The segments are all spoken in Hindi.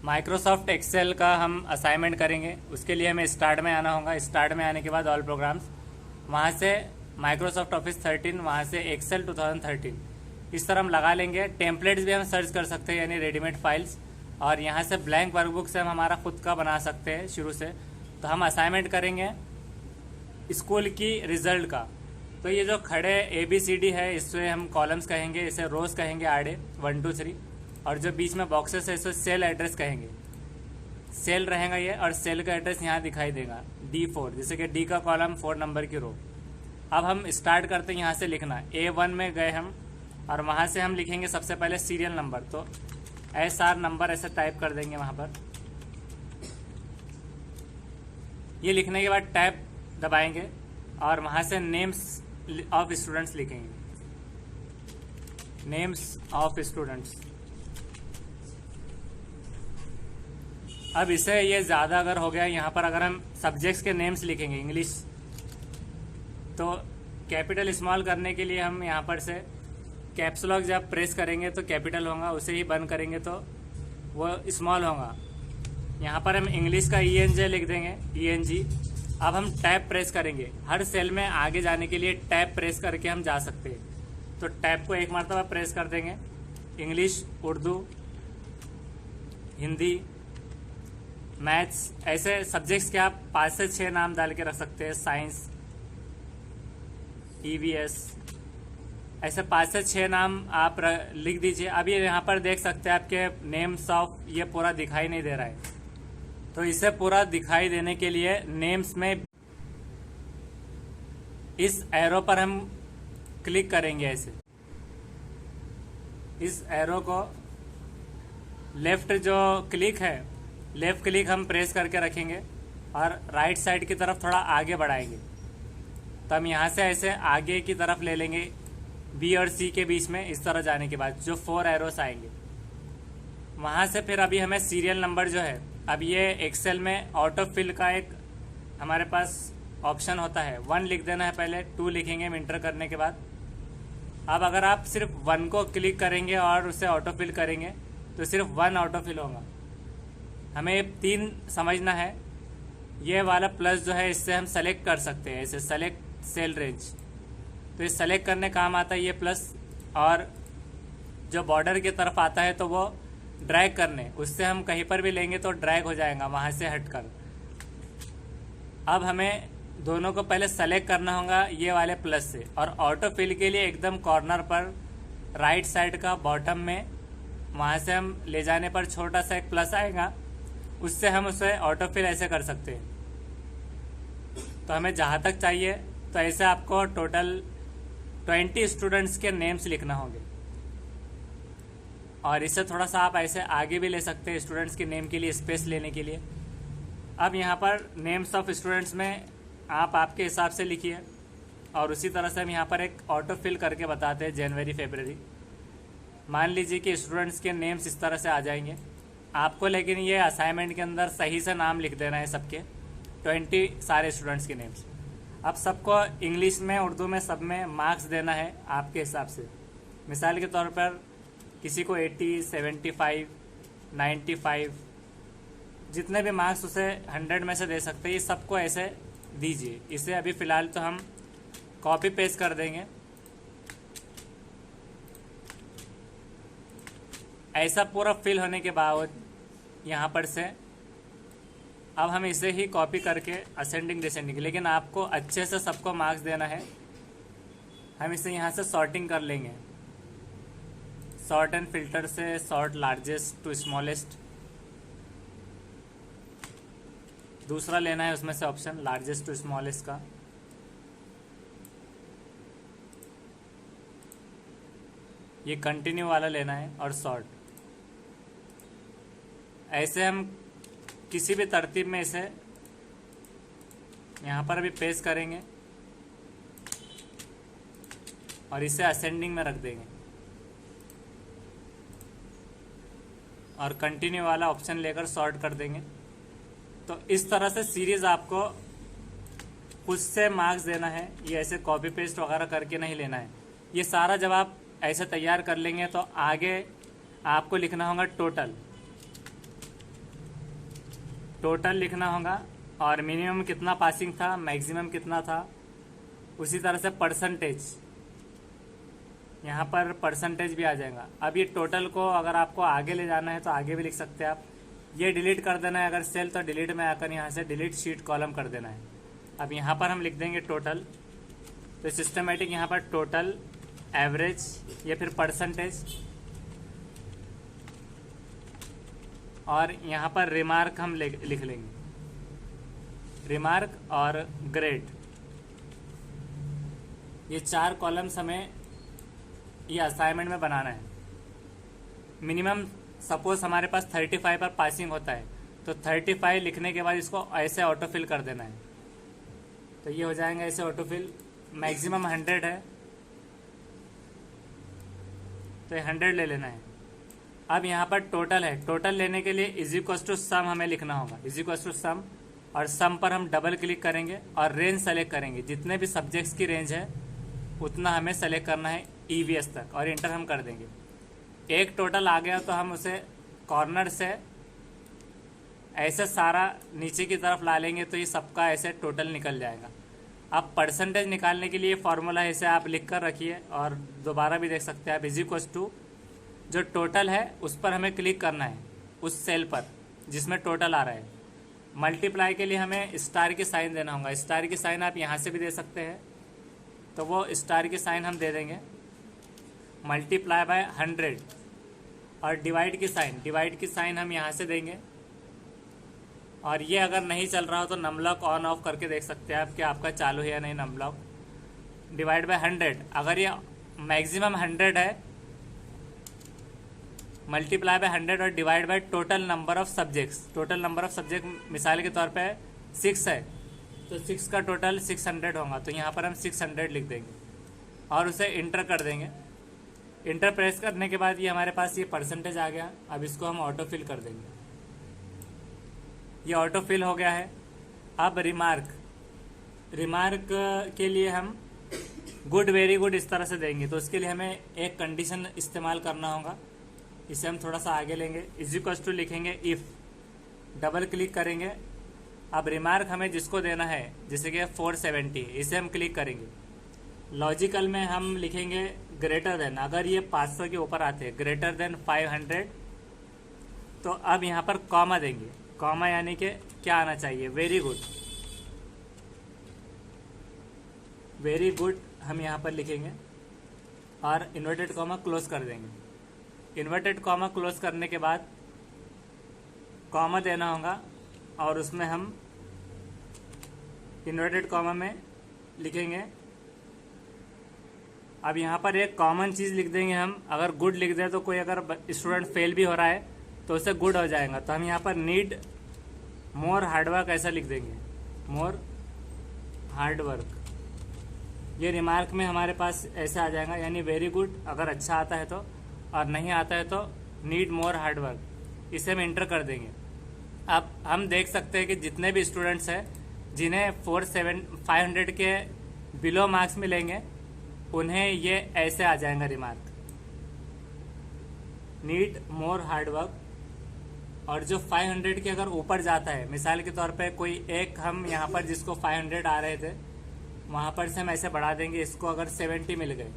माइक्रोसॉफ्ट एक्सेल का हम असाइनमेंट करेंगे। उसके लिए हमें स्टार्ट में आना होगा। स्टार्ट में आने के बाद ऑल प्रोग्राम्स, वहाँ से माइक्रोसॉफ्ट ऑफिस 13, वहाँ से एक्सेल 2013, इस तरह हम लगा लेंगे। टेम्पलेट्स भी हम सर्च कर सकते हैं, यानी रेडीमेड फाइल्स। और यहाँ से ब्लैंक वर्कबुक से हम हमारा खुद का बना सकते हैं शुरू से। तो हम असाइनमेंट करेंगे स्कूल की रिजल्ट का। तो ये जो खड़े ABCD है, इससे हम कॉलम्स कहेंगे, इसे रोज कहेंगे आड़े 1 2 3। और जो बीच में बॉक्सेस है, इसे सेल एड्रेस कहेंगे। सेल रहेगा ये, और सेल का एड्रेस यहाँ दिखाई देगा D4, जैसे कि D का कॉलम 4 नंबर की रो। अब हम स्टार्ट करते हैं यहाँ से लिखना। A1 में गए हम, और वहाँ से हम लिखेंगे सबसे पहले सीरियल नंबर। तो SR नंबर ऐसे टाइप कर देंगे वहाँ पर। ये लिखने के बाद टैब दबाएंगे, और वहाँ से नेम्स ऑफ स्टूडेंट्स लिखेंगे। Names of students. अब इसे ये ज़्यादा अगर हो गया, यहाँ पर अगर हम सब्जेक्ट्स के नेम्स लिखेंगे इंग्लिश, तो कैपिटल स्मॉल करने के लिए हम यहाँ पर से कैप्स लॉक जब प्रेस करेंगे तो कैपिटल होगा, उसे ही बंद करेंगे तो वो स्मॉल होगा। यहाँ पर हम इंग्लिश का ENJ लिख देंगे, ENG। अब हम टैब प्रेस करेंगे। हर सेल में आगे जाने के लिए टैब प्रेस करके हम जा सकते हैं। तो टैब को एक मरतबा प्रेस कर देंगे। इंग्लिश, उर्दू, हिंदी, मैथ्स, ऐसे सब्जेक्ट्स के आप 5 से 6 नाम डाल के रख सकते हैं। साइंस, EVS, ऐसे 5 से 6 नाम आप लिख दीजिए। अब ये यहाँ पर देख सकते हैं आपके नेम्स ऑफ, ये पूरा दिखाई नहीं दे रहा है। तो इसे पूरा दिखाई देने के लिए नेम्स में इस एरो पर हम क्लिक करेंगे। ऐसे इस एरो को लेफ्ट जो क्लिक है, लेफ्ट क्लिक हम प्रेस करके रखेंगे और राइट साइड की तरफ थोड़ा आगे बढ़ाएंगे। तो हम यहाँ से ऐसे आगे की तरफ ले लेंगे B और C के बीच में। इस तरह जाने के बाद जो 4 एरोस आएंगे, वहाँ से फिर अभी हमें सीरियल नंबर जो है, अब ये एक्सेल में ऑटो फिल का एक हमारे पास ऑप्शन होता है। 1 लिख देना है पहले, 2 लिखेंगे इंटर करने के बाद। अब अगर आप सिर्फ 1 को क्लिक करेंगे और उसे ऑटो फिल करेंगे तो सिर्फ 1 ऑटो फिल होगा। हमें 3 समझना है। ये वाला प्लस जो है, इससे हम सेलेक्ट कर सकते हैं, ऐसे सेलेक्ट सेल रेंज। तो ये सेलेक्ट करने काम आता है ये प्लस। और जो बॉर्डर की तरफ आता है तो वो ड्रैग करने, उससे हम कहीं पर भी लेंगे तो ड्रैग हो जाएगा वहाँ से हटकर। अब हमें दोनों को पहले सेलेक्ट करना होगा ये वाले प्लस से, और ऑटो फिल के लिए एकदम कॉर्नर पर राइट साइड का बॉटम में, वहाँ से हम ले जाने पर छोटा सा एक प्लस आएगा, उससे हम उसे ऑटो फिल ऐसे कर सकते हैं। तो हमें जहाँ तक चाहिए, तो ऐसे आपको टोटल 20 स्टूडेंट्स के नेम्स लिखना होंगे। और इससे थोड़ा सा आप ऐसे आगे भी ले सकते हैं स्टूडेंट्स के नेम के लिए स्पेस लेने के लिए। अब यहाँ पर नेम्स ऑफ स्टूडेंट्स में आप आपके हिसाब से लिखिए, और उसी तरह से हम यहाँ पर एक ऑटो फिल करके बताते हैं जनवरी फरवरी। मान लीजिए कि स्टूडेंट्स के नेम्स इस तरह से आ जाएंगे आपको, लेकिन ये असाइनमेंट के अंदर सही से नाम लिख देना है सबके, 20 सारे स्टूडेंट्स के नेम्स। अब सबको इंग्लिश में, उर्दू में, सब में मार्क्स देना है आपके हिसाब से। मिसाल के तौर पर किसी को 80, 75, 95, जितने भी मार्क्स उसे 100 में से दे सकते हैं, ये सबको ऐसे दीजिए। इसे अभी फ़िलहाल तो हम कॉपी पेस्ट कर देंगे। ऐसा पूरा फिल होने के बाद यहाँ पर से अब हम इसे ही कॉपी करके असेंडिंग डिसेंडिंग, लेकिन आपको अच्छे से सबको मार्क्स देना है। हम इसे यहाँ से सॉर्टिंग कर लेंगे। सॉर्ट एंड फिल्टर से सॉर्ट लार्जेस्ट टू स्मॉलेस्ट, दूसरा लेना है उसमें से ऑप्शन लार्जेस्ट टू स्मॉलेस्ट का। ये कंटिन्यू वाला लेना है और सॉर्ट। ऐसे हम किसी भी तरतीब में इसे यहाँ पर भी पेस्ट करेंगे और इसे असेंडिंग में रख देंगे, और कंटिन्यू वाला ऑप्शन लेकर सॉर्ट कर देंगे। तो इस तरह से सीरीज आपको खुद से मार्क्स देना है, ये ऐसे कॉपी पेस्ट वगैरह करके नहीं लेना है। ये सारा जब आप ऐसे तैयार कर लेंगे तो आगे आपको लिखना होगा टोटल। टोटल लिखना होगा और मिनिमम कितना पासिंग था, मैक्सिमम कितना था। उसी तरह से परसेंटेज, यहाँ पर परसेंटेज भी आ जाएगा। अब ये टोटल को अगर आपको आगे ले जाना है तो आगे भी लिख सकते हैं आप। ये डिलीट कर देना है अगर सेल, तो डिलीट में आकर यहाँ से डिलीट शीट कॉलम कर देना है। अब यहाँ पर हम लिख देंगे टोटल, तो सिस्टमेटिक यहाँ पर टोटल, एवरेज या फिर परसेंटेज, और यहाँ पर रिमार्क हम लिख लेंगे, रिमार्क और ग्रेड। ये 4 कॉलम्स हमें ये असाइनमेंट में बनाना है। मिनिमम सपोज हमारे पास 35 पर पासिंग होता है, तो 35 लिखने के बाद इसको ऐसे ऑटोफिल कर देना है, तो ये हो जाएगा ऐसे ऑटोफिल। मैक्सिमम 100 है तो 100 ले लेना है। अब यहाँ पर टोटल है, टोटल लेने के लिए इज इक्वल टू सम हमें लिखना होगा, इज इक्वल टू सम, और सम पर हम डबल क्लिक करेंगे और रेंज सेलेक्ट करेंगे। जितने भी सब्जेक्ट्स की रेंज है उतना हमें सेलेक्ट करना है EVS तक, और इंटर हम कर देंगे। एक टोटल आ गया तो हम उसे कॉर्नर से ऐसे सारा नीचे की तरफ ला लेंगे, तो ये सबका ऐसे टोटल निकल जाएगा। अब परसेंटेज निकालने के लिए फॉर्मूला इसे आप लिख कर रखिए और दोबारा भी देख सकते हैं आप। इज इक्वल टू जो टोटल है उस पर हमें क्लिक करना है, उस सेल पर जिसमें टोटल आ रहा है। मल्टीप्लाई के लिए हमें स्टार की साइन देना होगा। स्टार की साइन आप यहाँ से भी दे सकते हैं, तो वो स्टार की साइन हम दे देंगे। मल्टीप्लाई बाय 100 और डिवाइड की साइन हम यहाँ से देंगे। और ये अगर नहीं चल रहा हो तो नमलॉक ऑन ऑफ करके देख सकते हैं आप कि आपका चालू है या नहीं नमलॉक। डिवाइड बाय 100, अगर ये मैक्सिमम 100 है, मल्टीप्लाई बाय 100 और divide by total number of subjects. Total number of subject मिसाल के तौर पे 6 है, तो 6 का टोटल 600 होगा, तो यहाँ पर हम 600 लिख देंगे और उसे इंटर कर देंगे। इंटर प्रेस करने के बाद ये हमारे पास ये परसेंटेज आ गया। अब इसको हम ऑटो फिल कर देंगे, ये ऑटो फिल हो गया है। अब रिमार्क के लिए हम गुड, वेरी गुड इस तरह से देंगे, तो उसके लिए हमें एक कंडीशन इस्तेमाल करना होगा। इसे हम थोड़ा सा आगे लेंगे, इज इक्वल टू लिखेंगे इफ़, डबल क्लिक करेंगे। अब रिमार्क हमें जिसको देना है, जैसे कि 470, इसे हम क्लिक करेंगे। लॉजिकल में हम लिखेंगे ग्रेटर देन, अगर ये 500 के ऊपर आते हैं, ग्रेटर देन 500, तो अब यहाँ पर कॉमा देंगे। कॉमा यानी कि क्या आना चाहिए, वेरी गुड, वेरी गुड हम यहाँ पर लिखेंगे और इन्वर्टेड कॉमा क्लोज कर देंगे। इन्वर्टेड कॉमा क्लोज करने के बाद कॉमा देना होगा और उसमें हम इन्वर्टेड कॉमा में लिखेंगे। अब यहाँ पर एक कॉमन चीज़ लिख देंगे हम, अगर गुड लिख दें तो कोई अगर स्टूडेंट फेल भी हो रहा है तो उसे गुड हो जाएगा, तो हम यहाँ पर नीड मोर हार्डवर्क ऐसा लिख देंगे, मोर हार्डवर्क। ये रिमार्क में हमारे पास ऐसे आ जाएगा, यानी वेरी गुड अगर अच्छा आता है तो, और नहीं आता है तो नीड मोर हार्डवर्क। इसे हम इंटर कर देंगे। अब हम देख सकते हैं कि जितने भी स्टूडेंट्स हैं जिन्हें 500 के बिलो मार्क्स मिलेंगे, उन्हें ये ऐसे आ जाएगा रिमार्क, नीड मोर हार्डवर्क। और जो 500 के अगर ऊपर जाता है, मिसाल के तौर पे कोई एक, हम यहाँ पर जिसको 500 आ रहे थे वहाँ पर से हम ऐसे बढ़ा देंगे, इसको अगर 70 मिल गए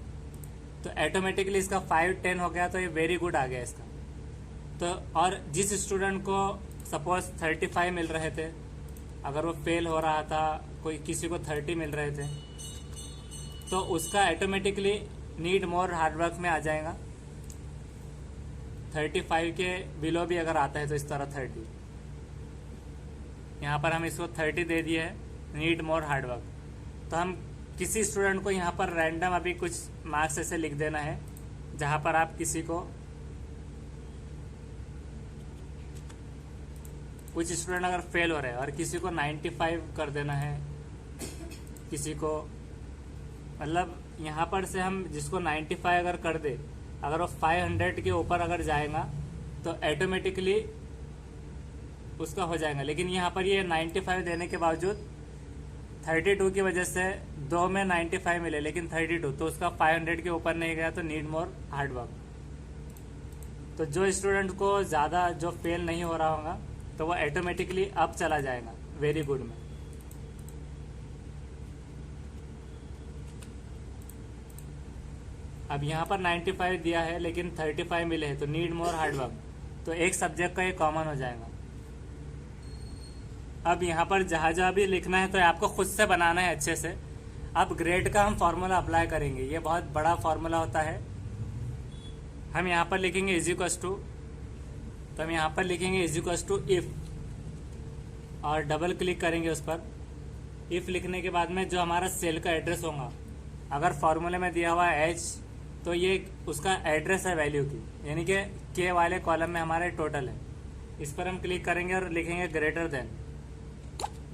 तो ऑटोमेटिकली इसका 510 हो गया, तो ये वेरी गुड आ गया इसका। तो और जिस स्टूडेंट को सपोज 35 मिल रहे थे, अगर वो फेल हो रहा था, कोई किसी को 30 मिल रहे थे, तो उसका ऑटोमेटिकली नीड मोर हार्डवर्क में आ जाएगा। 35 के बिलो भी अगर आता है तो इस तरह 30, यहाँ पर हम इसको 30 दे दिए है, नीड मोर हार्डवर्क। तो हम किसी स्टूडेंट को यहाँ पर रैंडम अभी कुछ मार्क्स ऐसे लिख देना है, जहाँ पर आप किसी को, कुछ स्टूडेंट अगर फेल हो रहे हैं और किसी को 95 कर देना है, किसी को, मतलब यहाँ पर से हम जिसको 95 अगर कर दे, अगर वो 500 के ऊपर अगर जाएगा तो ऑटोमेटिकली उसका हो जाएगा। लेकिन यहाँ पर ये 95 देने के बावजूद 32 की वजह से 2 में 95 मिले, लेकिन 32, तो उसका 500 के ऊपर नहीं गया, तो नीड मोर हार्डवर्क। तो जो स्टूडेंट को ज़्यादा, जो फेल नहीं हो रहा होगा, तो वो ऑटोमेटिकली अप चला जाएगा वेरी गुड में। अब यहाँ पर 95 दिया है लेकिन 35 मिले हैं, तो नीड मोर हार्डवर्क, तो एक सब्जेक्ट का ये कॉमन हो जाएगा। अब यहाँ पर जहाँ जहाँ भी लिखना है तो आपको खुद से बनाना है अच्छे से। अब ग्रेड का हम फार्मूला अप्लाई करेंगे, ये बहुत बड़ा फार्मूला होता है। हम यहाँ पर लिखेंगे इज इक्वल्स टू, तो हम यहाँ पर लिखेंगे इज इक्वल्स टू इफ, और डबल क्लिक करेंगे उस पर। इफ लिखने के बाद में जो हमारा सेल का एड्रेस होगा, अगर फार्मूले में दिया हुआ है एच, तो ये उसका एड्रेस है वैल्यू की, यानी कि के वाले कॉलम में हमारे टोटल है। इस पर हम क्लिक करेंगे और लिखेंगे ग्रेटर देन।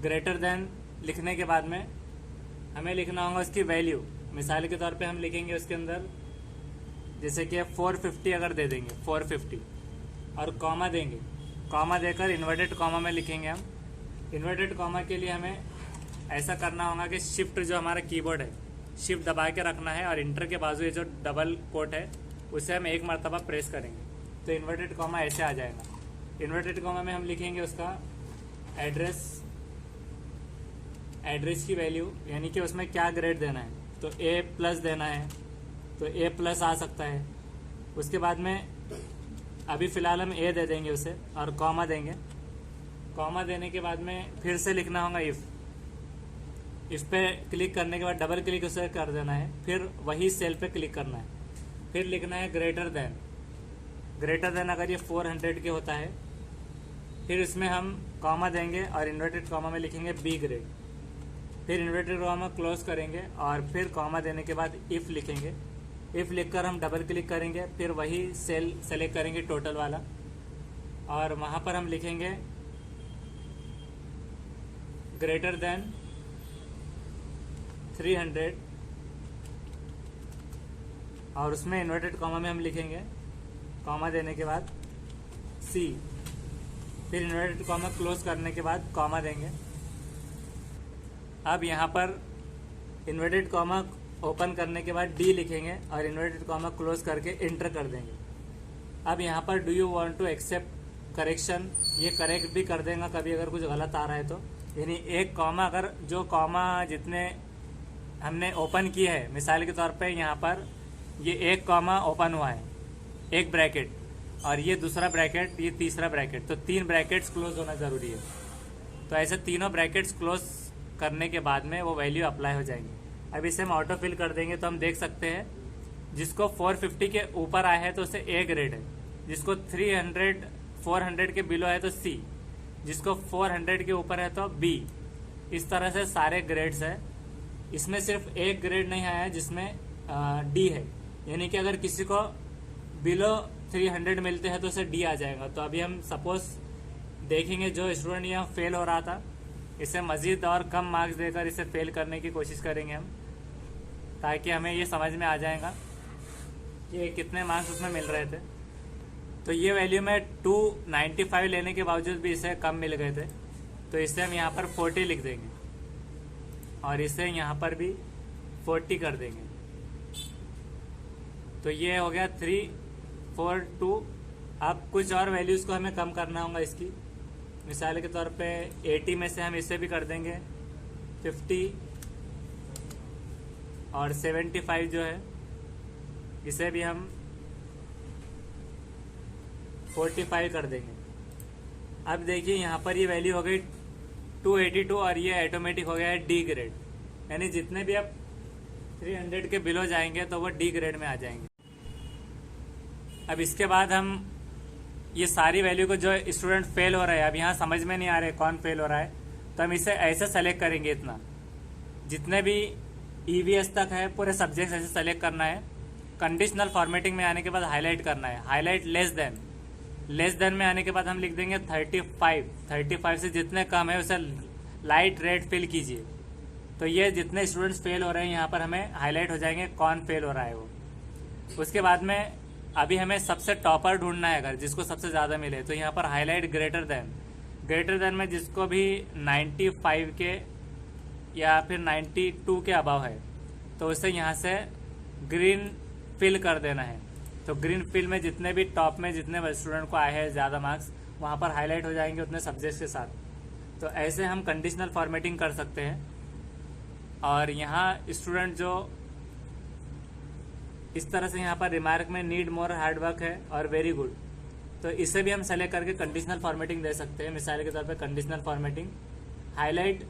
ग्रेटर देन लिखने के बाद में हमें लिखना होगा उसकी वैल्यू। मिसाल के तौर पे हम लिखेंगे उसके अंदर जैसे कि 450 अगर दे देंगे 450, और कॉमा देंगे। कॉमा देकर इन्वर्टेड कॉमा में लिखेंगे हम। इन्वर्टेड कॉमा के लिए हमें ऐसा करना होगा कि शिफ्ट जो हमारा कीबोर्ड है, शिफ्ट दबा के रखना है, और इंटर के बाजू ये जो डबल कोट है उसे हम एक मरतबा प्रेस करेंगे तो इन्वर्टेड कॉमा ऐसे आ जाएगा। इन्वर्टेड कॉमा में हम लिखेंगे उसका एड्रेस की वैल्यू, यानी कि उसमें क्या ग्रेड देना है, तो ए प्लस देना है तो ए प्लस आ सकता है। उसके बाद में अभी फ़िलहाल हम ए दे देंगे उसे, और कॉमा देंगे। कॉमा देने के बाद में फिर से लिखना होगा इफ पे क्लिक करने के बाद डबल क्लिक उसे कर देना है, फिर वही सेल पे क्लिक करना है, फिर लिखना है ग्रेटर देन। ग्रेटर देन अगर ये 400 के होता है, फिर इसमें हम कॉमा देंगे और इन्वर्टेड कॉमा में लिखेंगे बी ग्रेड, फिर इन्वर्टेड कॉमा क्लोज करेंगे और फिर कॉमा देने के बाद इफ़ लिखेंगे। इफ़ लिखकर हम डबल क्लिक करेंगे, फिर वही सेल सेलेक्ट करेंगे टोटल वाला, और वहाँ पर हम लिखेंगे ग्रेटर देन 300, और उसमें इन्वर्टेड कॉमा में हम लिखेंगे कॉमा देने के बाद सी, फिर इन्वर्टेड कॉमा क्लोज करने के बाद कॉमा देंगे। अब यहाँ पर इन्वर्टेड कॉमा ओपन करने के बाद डी लिखेंगे और इन्वर्टेड कॉमा क्लोज करके इंटर कर देंगे। अब यहाँ पर do you want to accept correction, ये करेक्ट भी कर देगा कभी अगर कुछ गलत आ रहा है तो, यानी एक कॉमा, अगर जो कॉमा जितने हमने ओपन किए है, मिसाल के तौर पे यहाँ पर ये एक कॉमा ओपन हुआ है, एक ब्रैकेट, और ये दूसरा ब्रैकेट, ये तीसरा ब्रैकेट, तो 3 ब्रैकेट्स क्लोज होना ज़रूरी है। तो ऐसे तीनों ब्रैकेट्स क्लोज करने के बाद में वो वैल्यू अप्लाई हो जाएंगी। अब इसे हम ऑटो फिल कर देंगे तो हम देख सकते हैं जिसको 450 के ऊपर आया है तो उसे ए ग्रेड है, जिसको 400 के बिलो है तो सी, जिसको 400 के ऊपर है तो बी। इस तरह से सारे ग्रेड्स है। इसमें सिर्फ एक ग्रेड नहीं आया है जिसमें डी है, यानी कि अगर किसी को बिलो 300 मिलते हैं तो उसे डी आ जाएगा। तो अभी हम सपोज देखेंगे जो स्टूडेंट यहाँ फेल हो रहा था, इसे मज़ीद और कम मार्क्स देकर इसे फेल करने की कोशिश करेंगे हम, ताकि हमें ये समझ में आ जाएगा कि कितने मार्क्स उसमें मिल रहे थे। तो ये वैल्यू में 295 लेने के बावजूद भी इसे कम मिल गए थे, तो इसे हम यहाँ पर 40 लिख देंगे और इसे यहाँ पर भी 40 कर देंगे। तो ये हो गया 342। अब कुछ और वैल्यूज़ को हमें कम करना होगा इसकी। मिसाल के तौर पे 80 में से हम इसे भी कर देंगे 50, और 75 जो है इसे भी हम 45 कर देंगे। अब देखिए यहाँ पर ये वैल्यू हो गई 282 और ये ऑटोमेटिक हो गया है डी ग्रेड, यानी जितने भी आप 300 के बिलो जाएंगे तो वो डी ग्रेड में आ जाएंगे। अब इसके बाद हम ये सारी वैल्यू को, जो स्टूडेंट फेल हो रहा है, अब यहाँ समझ में नहीं आ रहे कौन फेल हो रहा है, तो हम इसे ऐसे सेलेक्ट करेंगे। इतना जितने भी EVS तक है पूरे सब्जेक्ट ऐसे सेलेक्ट करना है। कंडीशनल फॉर्मेटिंग में आने के बाद हाईलाइट करना है, हाईलाइट लेस देन में आने के बाद हम लिख देंगे 35 से जितने कम है उसे लाइट रेड फिल कीजिए। तो ये जितने स्टूडेंट्स फेल हो रहे हैं यहाँ पर हमें हाईलाइट हो जाएंगे कौन फेल हो रहा है वो। उसके बाद में अभी हमें सबसे टॉपर ढूंढना है, अगर जिसको सबसे ज़्यादा मिले तो यहाँ पर हाईलाइट ग्रेटर देन में जिसको भी 95 के या फिर 92 के अबाव है तो उसे यहाँ से ग्रीन फिल कर देना है। तो ग्रीन फिल में जितने भी टॉप में जितने स्टूडेंट को आए हैं ज़्यादा मार्क्स वहाँ पर हाईलाइट हो जाएंगे उतने सब्जेक्ट्स के साथ। तो ऐसे हम कंडीशनल फॉर्मेटिंग कर सकते हैं। और यहाँ स्टूडेंट जो इस तरह से यहाँ पर रिमार्क में नीड मोर हार्ड वर्क है और वेरी गुड, तो इसे भी हम सेलेक्ट करके कंडीशनल फॉर्मेटिंग दे सकते हैं। मिसाल के तौर पे conditional formatting highlight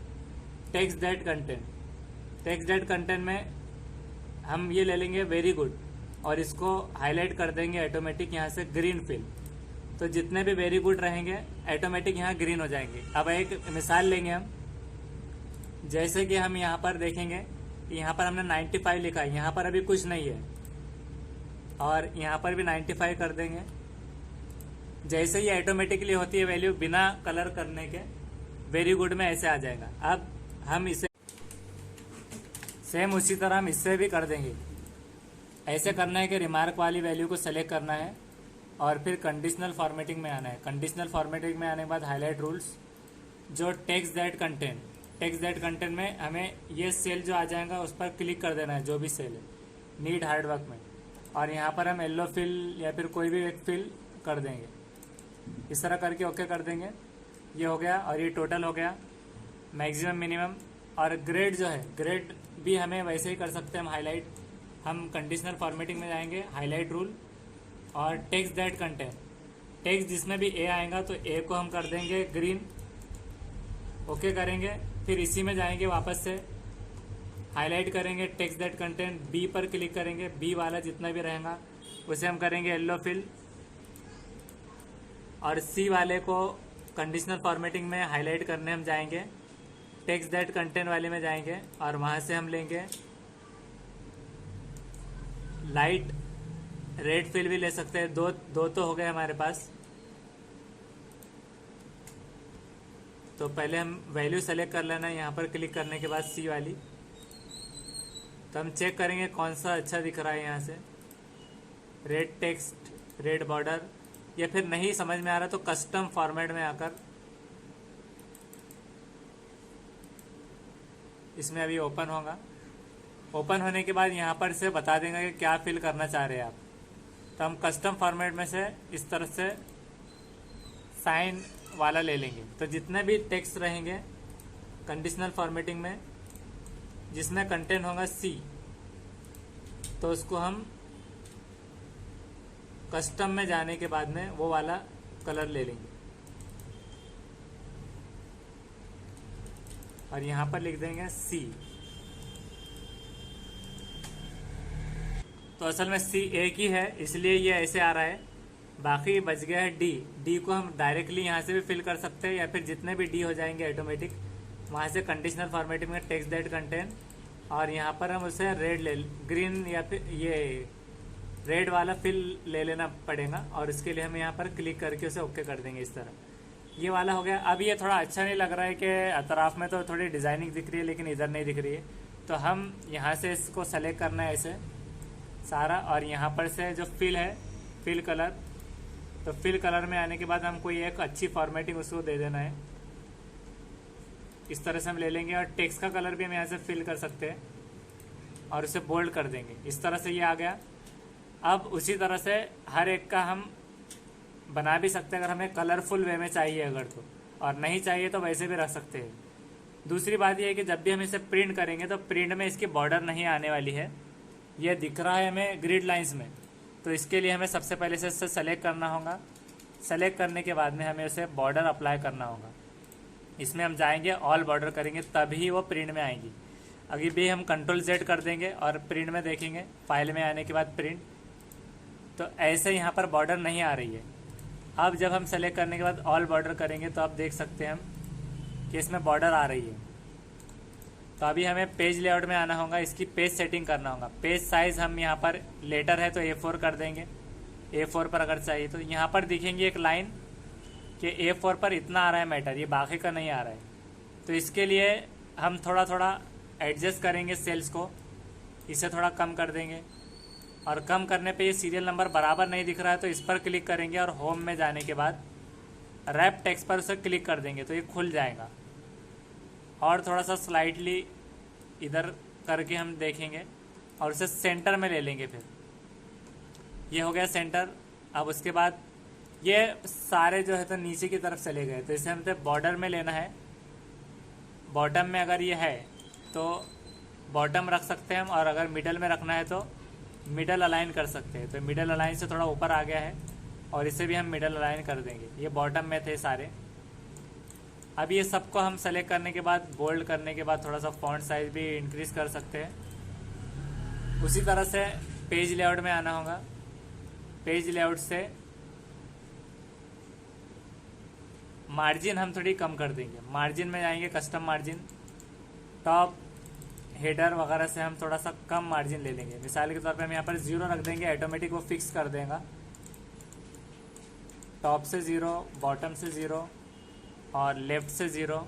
text that content, text that content में हम ये ले लेंगे वेरी गुड और इसको हाईलाइट कर देंगे ऑटोमेटिक यहाँ से ग्रीन फिल। तो जितने भी वेरी गुड रहेंगे ऑटोमेटिक यहाँ ग्रीन हो जाएंगे। अब एक मिसाल लेंगे हम, जैसे कि हम यहाँ पर देखेंगे यहाँ पर हमने 95 लिखा है, यहाँ पर अभी कुछ नहीं है और यहाँ पर भी 95 कर देंगे। जैसे ये ऑटोमेटिकली होती है वैल्यू बिना कलर करने के वेरी गुड में ऐसे आ जाएगा। अब हम इसे सेम उसी तरह हम इससे भी कर देंगे। ऐसे करना है कि रिमार्क वाली वैल्यू को सेलेक्ट करना है और फिर कंडीशनल फॉर्मेटिंग में आना है। कंडीशनल फॉर्मेटिंग में आने के बाद हाईलाइट रूल्स, जो text that content, text that content में हमें ये सेल जो आ जाएगा उस पर क्लिक कर देना है, जो भी सेल है नीड हार्ड वर्क में, और यहाँ पर हम येलो फिल या फिर कोई भी एक फिल कर देंगे। इस तरह करके ओके कर देंगे। ये हो गया और ये टोटल हो गया मैक्सिमम मिनिमम। और ग्रेड जो है, ग्रेड भी हमें वैसे ही कर सकते हैं हम हाईलाइट। हम कंडीशनल फॉर्मेटिंग में जाएंगे, हाईलाइट रूल और टेक्स्ट दैट कंटेंट, टेक्स्ट जिसमें भी ए आएगा तो ए को हम कर देंगे ग्रीन, ओके करेंगे। फिर इसी में जाएंगे वापस से हाईलाइट करेंगे टेक्स्ट दैट कंटेंट, बी पर क्लिक करेंगे, बी वाला जितना भी रहेगा उसे हम करेंगे येलो फिल और सी वाले को कंडीशनल फॉर्मेटिंग में हाईलाइट करने हम जाएंगे, टेक्स्ट दैट कंटेंट वाले में जाएंगे और वहाँ से हम लेंगे लाइट रेड फिल भी ले सकते हैं। दो तो हो गए हमारे पास। तो पहले हम वैल्यू सेलेक्ट कर लेना है यहाँ पर क्लिक करने के बाद सी वाली। तो हम चेक करेंगे कौन सा अच्छा दिख रहा है यहाँ से, रेड टेक्स्ट, रेड बॉर्डर, या फिर नहीं समझ में आ रहा तो कस्टम फॉर्मेट में आकर इसमें अभी ओपन होगा। ओपन होने के बाद यहाँ पर से बता देंगे कि क्या फिल करना चाह रहे हैं आप। तो हम कस्टम फॉर्मेट में से इस तरह से साइन वाला ले लेंगे। तो जितने भी टेक्स्ट रहेंगे कंडीशनल फॉर्मेटिंग में जिसमें कंटेंट होगा सी, तो उसको हम कस्टम में जाने के बाद में वो वाला कलर ले लेंगे और यहाँ पर लिख देंगे सी। तो असल में सी एक ही है इसलिए ये ऐसे आ रहा है, बाकी बच गया है डी। डी को हम डायरेक्टली यहाँ से भी फिल कर सकते हैं या फिर जितने भी डी हो जाएंगे ऑटोमेटिक वहाँ से कंडीशनल फॉर्मेटिंग में टेक्स्ट दैट कंटेंट और यहाँ पर हम उसे रेड ले, ग्रीन या फिर ये रेड वाला फिल ले लेना पड़ेगा और इसके लिए हम यहाँ पर क्लिक करके उसे ओके कर देंगे। इस तरह ये वाला हो गया। अब ये थोड़ा अच्छा नहीं लग रहा है कि अतराफ में तो थोड़ी डिज़ाइनिंग दिख रही है लेकिन इधर नहीं दिख रही है। तो हम यहाँ से इसको सेलेक्ट करना है ऐसे सारा और यहाँ पर से जो फिल है फिल कलर, तो फिल कलर में आने के बाद हम कोई एक अच्छी फॉर्मेटिंग उसको दे देना है। इस तरह से हम ले लेंगे और टेक्स्ट का कलर भी हम यहाँ से फिल कर सकते हैं और उसे बोल्ड कर देंगे। इस तरह से ये आ गया। अब उसी तरह से हर एक का हम बना भी सकते हैं अगर हमें कलरफुल वे में चाहिए अगर तो, और नहीं चाहिए तो वैसे भी रख सकते हैं। दूसरी बात यह है कि जब भी हम इसे प्रिंट करेंगे तो प्रिंट में इसकी बॉर्डर नहीं आने वाली है। ये दिख रहा है हमें ग्रिड लाइंस में, तो इसके लिए हमें सबसे पहले से इसे सेलेक्ट करना होगा। सेलेक्ट करने के बाद में हमें उसे बॉर्डर अप्लाई करना होगा। इसमें हम जाएंगे ऑल बॉर्डर करेंगे तभी वो प्रिंट में आएंगी। अभी भी हम कंट्रोल जेड कर देंगे और प्रिंट में देखेंगे, फाइल में आने के बाद प्रिंट, तो ऐसे यहाँ पर बॉर्डर नहीं आ रही है। अब जब हम सेलेक्ट करने के बाद ऑल बॉर्डर करेंगे तो आप देख सकते हैं हम कि इसमें बॉर्डर आ रही है। तो अभी हमें पेज लेआउट में आना होगा, इसकी पेज सेटिंग करना होगा। पेज साइज़ हम यहाँ पर लेटर है तो A4 कर देंगे, A4 पर अगर चाहिए तो यहाँ पर दिखेंगी एक लाइन कि A4 पर इतना आ रहा है मैटर, ये बाकी का नहीं आ रहा है। तो इसके लिए हम थोड़ा थोड़ा एडजस्ट करेंगे सेल्स को, इसे थोड़ा कम कर देंगे और कम करने पे ये सीरियल नंबर बराबर नहीं दिख रहा है तो इस पर क्लिक करेंगे और होम में जाने के बाद रैप टेक्स्ट पर उसे क्लिक कर देंगे तो ये खुल जाएगा। और थोड़ा सा स्लाइटली इधर करके हम देखेंगे और उसे सेंटर में ले लेंगे। फिर ये हो गया सेंटर। अब उसके बाद ये सारे जो है तो नीचे की तरफ चले गए, तो इसे हमसे बॉर्डर में लेना है। बॉटम में अगर ये है तो बॉटम रख सकते हैं हम, और अगर मिडल में रखना है तो मिडल अलाइन कर सकते हैं। तो मिडल अलाइन से थोड़ा ऊपर आ गया है और इसे भी हम मिडल अलाइन कर देंगे। ये बॉटम में थे सारे। अब ये सबको हम सेलेक्ट करने के बाद, बोल्ड करने के बाद थोड़ा सा फॉन्ट साइज भी इंक्रीज कर सकते हैं। उसी तरह से पेज लेआउट में आना होगा। पेज लेआउट से मार्जिन हम थोड़ी कम कर देंगे। मार्जिन में जाएंगे, कस्टम मार्जिन, टॉप हेडर वगैरह से हम थोड़ा सा कम मार्जिन ले लेंगे। मिसाल के तौर पे हम यहाँ पर 0 रख देंगे, ऑटोमेटिक वो फिक्स कर देगा। टॉप से 0, बॉटम से 0 और लेफ्ट से 0,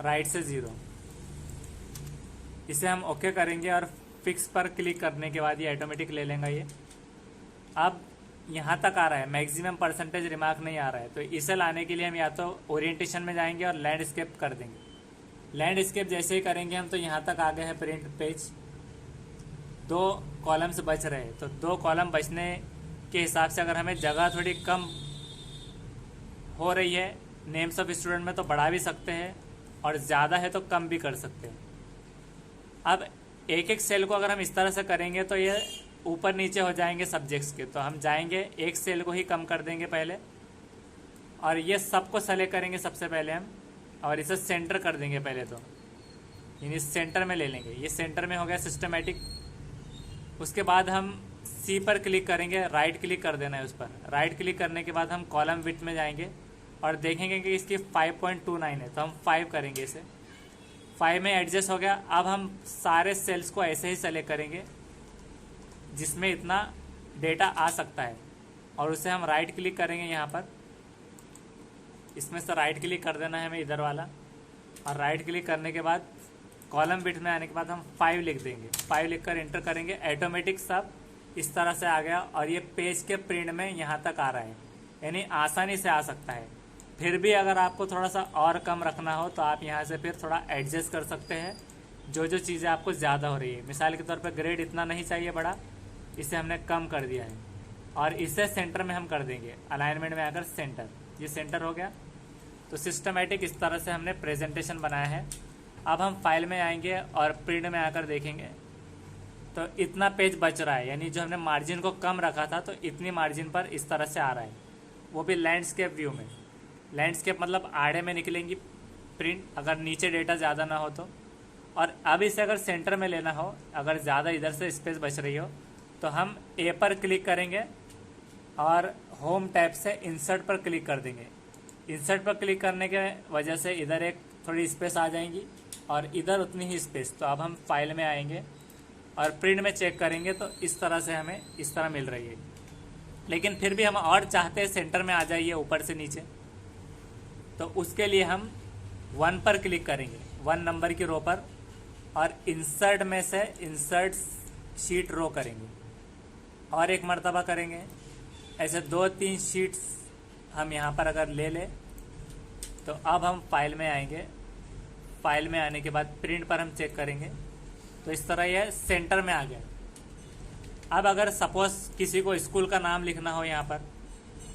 राइट से 0। इसे हम ओके करेंगे और फिक्स पर क्लिक करने के बाद ये ऑटोमेटिक ले लेगा ये। अब यहाँ तक आ रहा है, मैक्सिमम परसेंटेज रिमार्क नहीं आ रहा है, तो इसे लाने के लिए हम या तो ओरिएंटेशन में जाएंगे और लैंडस्केप कर देंगे। लैंडस्केप जैसे ही करेंगे हम तो यहाँ तक आ गए हैं प्रिंट पेज। 2 कॉलम्स बच रहे हैं, तो 2 कॉलम बचने के हिसाब से अगर हमें जगह थोड़ी कम हो रही है नेम्स ऑफ स्टूडेंट में तो बढ़ा भी सकते हैं, और ज़्यादा है तो कम भी कर सकते हैं। अब एक एक सेल को अगर हम इस तरह से करेंगे तो ये ऊपर नीचे हो जाएंगे सब्जेक्ट्स के। तो हम जाएंगे, एक सेल को ही कम कर देंगे पहले, और ये सबको सेलेक्ट करेंगे सबसे पहले हम, और इसे सेंटर कर देंगे पहले तो, यानी सेंटर में ले लेंगे। ये सेंटर में हो गया सिस्टमेटिक। उसके बाद हम सी पर क्लिक करेंगे, राइट क्लिक कर देना है उस पर। राइट क्लिक करने के बाद हम कॉलम विड्थ में जाएंगे और देखेंगे कि इसकी 5.29 है, तो हम 5 करेंगे इसे। 5 में एडजस्ट हो गया। अब हम सारे सेल्स को ऐसे ही सेलेक्ट करेंगे जिसमें इतना डेटा आ सकता है, और उसे हम राइट क्लिक करेंगे यहाँ पर। इसमें से राइट क्लिक कर देना है हमें इधर वाला, और राइट क्लिक करने के बाद कॉलम विड्थ में आने के बाद हम 5 लिख देंगे। 5 लिख कर एंटर करेंगे, ऑटोमेटिक सब इस तरह से आ गया, और ये पेज के प्रिंट में यहाँ तक आ रहा है, यानी आसानी से आ सकता है। फिर भी अगर आपको थोड़ा सा और कम रखना हो तो आप यहाँ से फिर थोड़ा एडजस्ट कर सकते हैं, जो जो चीज़ें आपको ज़्यादा हो रही है। मिसाल के तौर पर ग्रेड इतना नहीं चाहिए बड़ा, इसे हमने कम कर दिया है, और इसे सेंटर में हम कर देंगे। अलाइनमेंट में आकर सेंटर, ये सेंटर हो गया। तो सिस्टमेटिक इस तरह से हमने प्रेजेंटेशन बनाया है। अब हम फाइल में आएंगे और प्रिंट में आकर देखेंगे तो इतना पेज बच रहा है, यानी जो हमने मार्जिन को कम रखा था तो इतनी मार्जिन पर इस तरह से आ रहा है, वो भी लैंडस्केप व्यू में। लैंडस्केप मतलब आड़े में निकलेंगी प्रिंट, अगर नीचे डेटा ज़्यादा ना हो तो। और अब इसे अगर सेंटर में लेना हो, अगर ज़्यादा इधर से स्पेस बच रही हो, तो हम ए पर क्लिक करेंगे और होम टैब से इंसर्ट पर क्लिक कर देंगे। इंसर्ट पर क्लिक करने के वजह से इधर एक थोड़ी स्पेस आ जाएंगी और इधर उतनी ही स्पेस। तो अब हम फाइल में आएंगे और प्रिंट में चेक करेंगे तो इस तरह से हमें इस तरह मिल रही है। लेकिन फिर भी हम और चाहते हैं सेंटर में आ जाइए ऊपर से नीचे, तो उसके लिए हम 1 पर क्लिक करेंगे, 1 नंबर की रो पर, और इंसर्ट में से इंसर्ट शीट रो करेंगे और एक मर्तबा करेंगे। ऐसे 2-3 शीट्स हम यहाँ पर अगर ले लें तो अब हम फाइल में आएंगे। फाइल में आने के बाद प्रिंट पर हम चेक करेंगे तो इस तरह यह सेंटर में आ गया। अब अगर सपोज किसी को स्कूल का नाम लिखना हो यहाँ पर,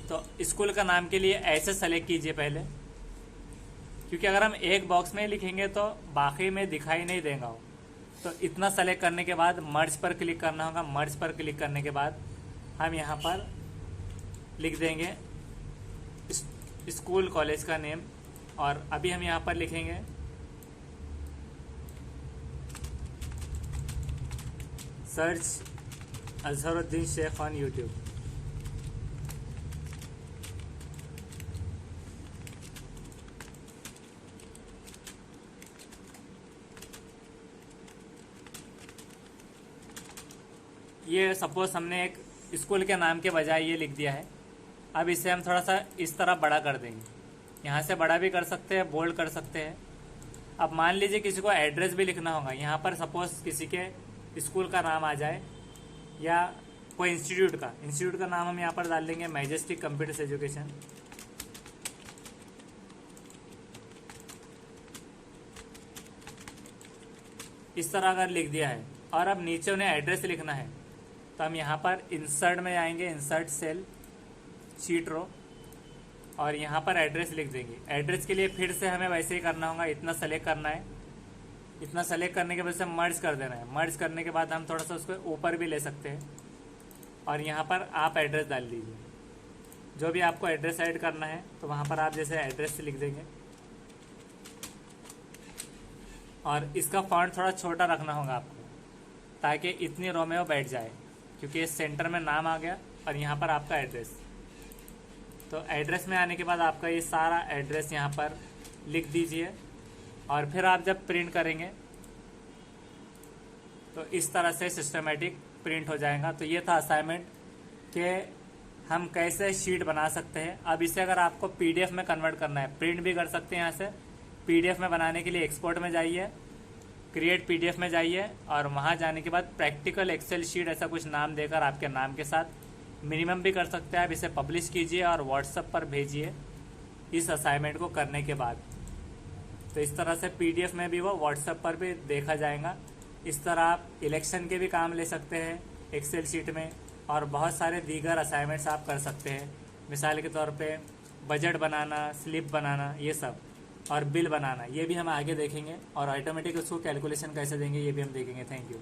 तो स्कूल का नाम के लिए ऐसे सेलेक्ट कीजिए पहले, क्योंकि अगर हम एक बॉक्स में लिखेंगे तो बाकी में दिखाई नहीं देगा वो। तो इतना सेलेक्ट करने के बाद मर्ज पर क्लिक करना होगा। मर्ज पर क्लिक करने के बाद हम यहाँ पर लिख देंगे स्कूल कॉलेज का नेम, और अभी हम यहाँ पर लिखेंगे search Azharuddin Sheikh on YouTube. ये सपोज हमने एक स्कूल के नाम के बजाय ये लिख दिया है। अब इसे हम थोड़ा सा इस तरह बड़ा कर देंगे, यहाँ से बड़ा भी कर सकते हैं, बोल्ड कर सकते हैं। अब मान लीजिए किसी को एड्रेस भी लिखना होगा, यहाँ पर सपोज किसी के स्कूल का नाम आ जाए या कोई इंस्टीट्यूट का नाम हम यहाँ पर डाल देंगे मैजेस्टिक कंप्यूटर एजुकेशन। इस तरह अगर लिख दिया है और अब नीचे उन्हें एड्रेस लिखना है तो हम यहाँ पर इंसर्ट में जाएंगे, इंसर्ट सेल, शीट रो, और यहाँ पर एड्रेस लिख देंगे। एड्रेस के लिए फिर से हमें वैसे ही करना होगा, इतना सेलेक्ट करना है, इतना सेलेक्ट करने के बाद से मर्ज कर देना है। मर्ज करने के बाद हम थोड़ा सा उसको ऊपर भी ले सकते हैं, और यहाँ पर आप एड्रेस डाल दीजिए, जो भी आपको एड्रेस ऐड करना है। तो वहाँ पर आप जैसे एड्रेस लिख देंगे, और इसका फॉन्ट थोड़ा छोटा रखना होगा आपको, ताकि इतनी रो में वो बैठ जाए, क्योंकि इस सेंटर में नाम आ गया और यहाँ पर आपका एड्रेस। तो एड्रेस में आने के बाद आपका ये सारा एड्रेस यहाँ पर लिख दीजिए, और फिर आप जब प्रिंट करेंगे तो इस तरह से सिस्टमेटिक प्रिंट हो जाएगा। तो ये था असाइनमेंट कि हम कैसे शीट बना सकते हैं। अब इसे अगर आपको पीडीएफ में कन्वर्ट करना है, प्रिंट भी कर सकते हैं यहाँ से। पीडीएफ में बनाने के लिए एक्सपोर्ट में जाइए, क्रिएट पीडीएफ में जाइए, और वहाँ जाने के बाद प्रैक्टिकल एक्सेल शीट ऐसा कुछ नाम देकर आपके नाम के साथ मिनिमम भी कर सकते हैं आप। इसे पब्लिश कीजिए और व्हाट्सएप पर भेजिए इस असाइनमेंट को करने के बाद। तो इस तरह से पीडीएफ में भी वो व्हाट्सएप पर भी देखा जाएगा। इस तरह आप इलेक्शन के भी काम ले सकते हैं एक्सेल शीट में, और बहुत सारे दीगर असाइनमेंट्स आप कर सकते हैं। मिसाल के तौर पे बजट बनाना, स्लिप बनाना, ये सब, और बिल बनाना, ये भी हम आगे देखेंगे। और ऑटोमेटिक उसको कैलकुलेशन कैसे देंगे ये भी हम देखेंगे। Thank you.